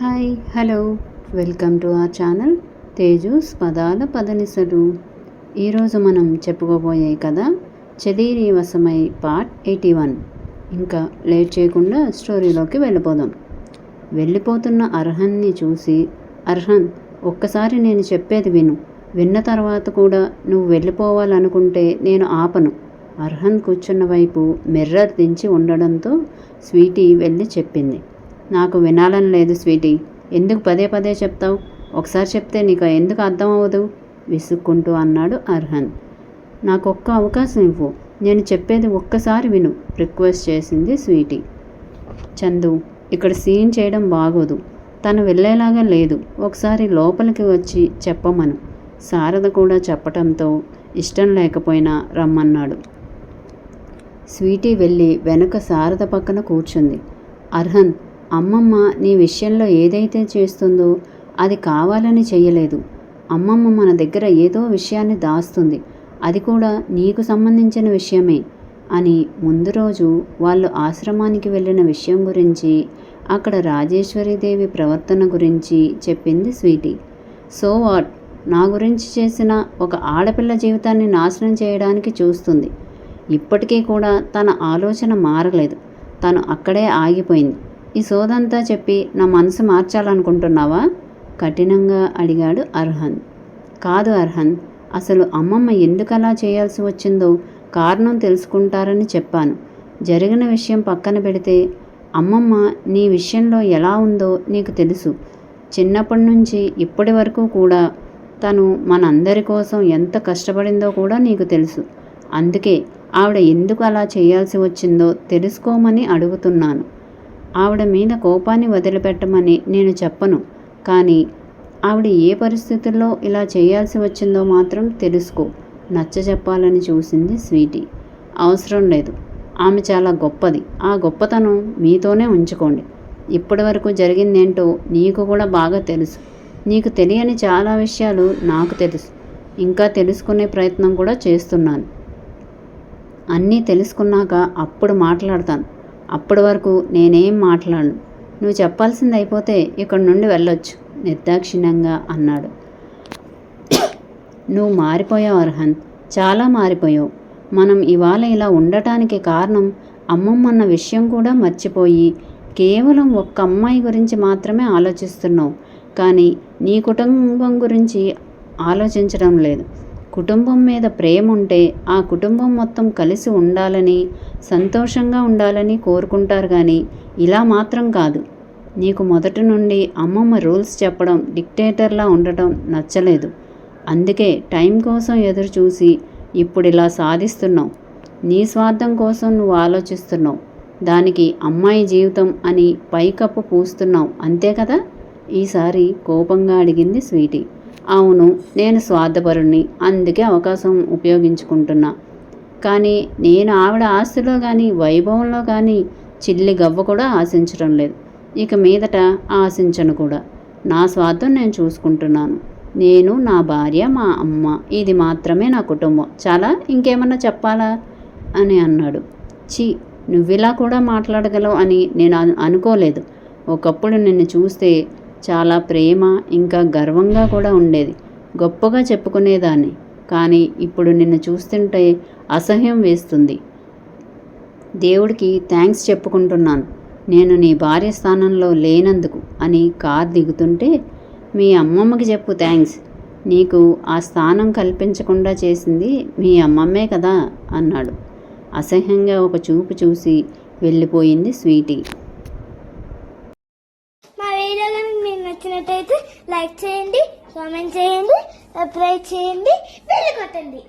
Hi hello welcome to our channel Teju's పదాల పదనిసలు. ఈరోజు మనం చెప్పుకోబోయే కథ చలీరి వశమై పార్ట్ 81. ఇంకా లేట్ చేయకుండా స్టోరీలోకి వెళ్ళిపోదాం. వెళ్ళిపోతున్న అర్హన్ని చూసి, అర్హన్ ఒక్కసారి నేను చెప్పేది విన్న తర్వాత కూడా నువ్వు వెళ్ళిపోవాలనుకుంటే నేను ఆపను. అర్హన్ కూర్చున్న వైపు మిర్రర్ దించి ఉండడంతో స్వీటీ వెళ్ళి చెప్పింది. నాకు వినాలని లేదు స్వీటీ, ఎందుకు పదే పదే చెప్తావు? ఒకసారి చెప్తే నీకు ఎందుకు అర్థం అవ్వదు? విసుక్కుంటూ అన్నాడు అర్హన్. నాకొక్క అవకాశం ఇవ్వు, నేను చెప్పేది ఒక్కసారి విను, రిక్వెస్ట్ చేసింది స్వీటీ. చందు, ఇక్కడ సీన్ చేయడం బాగోదు, తను వెళ్ళేలాగా లేదు, ఒకసారి లోపలికి వచ్చి చెప్పమను. శారద కూడా చెప్పటంతో ఇష్టం లేకపోయినా రమ్మన్నాడు. స్వీటీ వెళ్ళి వెనుక శారద పక్కన కూర్చుంది. అర్హన్, అమ్మమ్మ నీ విషయంలో ఏదైతే చేస్తుందో అది కావాలని చెయ్యలేదు. అమ్మమ్మ మన దగ్గర ఏదో విషయాన్ని దాస్తుంది, అది కూడా నీకు సంబంధించిన విషయమే అని ముందు రోజు వాళ్ళు ఆశ్రమానికి వెళ్ళిన విషయం గురించి, అక్కడ రాజేశ్వరీదేవి ప్రవర్తన గురించి చెప్పింది స్వీటీ. సో వాట్, నా గురించి చేసిన ఒక ఆడపిల్ల జీవితాన్ని నాశనం చేయడానికి చూస్తుంది. ఇప్పటికీ కూడా తన ఆలోచన మారలేదు, తను అక్కడే ఆగిపోయింది. ఈ సోదంతా చెప్పి నా మనసు మార్చాలనుకుంటున్నావా? కఠినంగా అడిగాడు అర్హన్. కాదు అర్హన్, అసలు అమ్మమ్మ ఎందుకు అలా చేయాల్సి వచ్చిందో కారణం తెలుసుకుంటారని చెప్పాను. జరిగిన విషయం పక్కన పెడితే అమ్మమ్మ నీ విషయంలో ఎలా ఉందో నీకు తెలుసు. చిన్నప్పటి నుంచి ఇప్పటి వరకు కూడా తను మనందరి కోసం ఎంత కష్టపడిందో కూడా నీకు తెలుసు. అందుకే ఆవిడ ఎందుకు అలా చేయాల్సి వచ్చిందో తెలుసుకోమని అడుగుతున్నాను. ఆవిడ మీద కోపాన్ని వదిలిపెట్టమని నేను చెప్పను, కానీ ఆవిడ ఏ పరిస్థితుల్లో ఇలా చేయాల్సి వచ్చిందో మాత్రం తెలుసుకో, నచ్చ చెప్పాలని చూసింది స్వీటీ. అవసరం లేదు, ఆమె చాలా గొప్పది, ఆ గొప్పతనం మీతోనే ఉంచుకోండి. ఇప్పటి వరకు జరిగిందేంటో నీకు కూడా బాగా తెలుసు. నీకు తెలియని చాలా విషయాలు నాకు తెలుసు, ఇంకా తెలుసుకునే ప్రయత్నం కూడా చేస్తున్నాను. అన్నీ తెలుసుకున్నాక అప్పుడు మాట్లాడతాను. అప్పటి వరకు నేనేం మాట్లాడను. నువ్వు చెప్పాల్సింది అయిపోతే ఇక్కడి నుండి వెళ్ళొచ్చు, నిర్దాక్షిణ్యంగా అన్నాడు. నువ్వు మారిపోయావు అర్హన్, చాలా మారిపోయావు. మనం ఇవాళ ఇలా ఉండటానికి కారణం అమ్మమ్మన్న విషయం కూడా మర్చిపోయి కేవలం ఒక్క అమ్మాయి గురించి మాత్రమే ఆలోచిస్తున్నావు, కానీ నీ కుటుంబం గురించి ఆలోచించడం లేదు. కుటుంబం మీద ప్రేమ ఉంటే ఆ కుటుంబం మొత్తం కలిసి ఉండాలని, సంతోషంగా ఉండాలని కోరుకుంటారు, కానీ ఇలా మాత్రం కాదు. నీకు మొదటి నుండి అమ్మమ్మ రూల్స్ చెప్పడం, డిక్టేటర్లా ఉండటం నచ్చలేదు. అందుకే టైం కోసం ఎదురు చూసి ఇప్పుడు ఇలా సాధిస్తున్నావు. నీ స్వార్థం కోసం నువ్వు ఆలోచిస్తున్నావు, దానికి అమ్మాయి జీవితం అని పైకప్పు పూస్తున్నావు, అంతే కదా? ఈసారి కోపంగా అడిగింది స్వీటీ. అవును, నేను స్వార్థపరుణ్ణి, అందుకే అవకాశం ఉపయోగించుకుంటున్నా. కానీ నేను ఆవిడ ఆస్తిలో కానీ వైభవంలో కానీ చిల్లి గవ్వ కూడా ఆశించడం లేదు. ఇక మీదట ఆశించను కూడా. నా స్వార్థం నేను చూసుకుంటున్నాను. నేను, నా భార్య, మా అమ్మ, ఇది మాత్రమే నా కుటుంబం. చాలా, ఇంకేమన్నా చెప్పాలా అని అన్నాడు. ఛీ, నువ్విలా కూడా మాట్లాడగలవు అని నేను అనుకోలేదు. ఒకప్పుడు నిన్ను చూస్తే చాలా ప్రేమ ఇంకా గర్వంగా కూడా ఉండేది, గొప్పగా చెప్పుకునేదాన్ని. కానీ ఇప్పుడు నిన్ను చూస్తుంటే అసహ్యం వేస్తుంది. దేవుడికి థ్యాంక్స్ చెప్పుకుంటున్నాను, నేను నీ భార్య స్థానంలో లేనందుకు అని కార్ దిగుతుంటే. మీ అమ్మమ్మకి చెప్పు థ్యాంక్స్, నీకు ఆ స్థానం కల్పించకుండా చేసింది మీ అమ్మమ్మే కదా అన్నాడు. అసహ్యంగా ఒక చూపు చూసి వెళ్ళిపోయింది స్వీటీ. మీకు నచ్చినట్టయితే లైక్ చేయండి, కామెంట్ చేయండి, సబ్స్క్రైబ్ చేయండి, బెల్ కొట్టండి.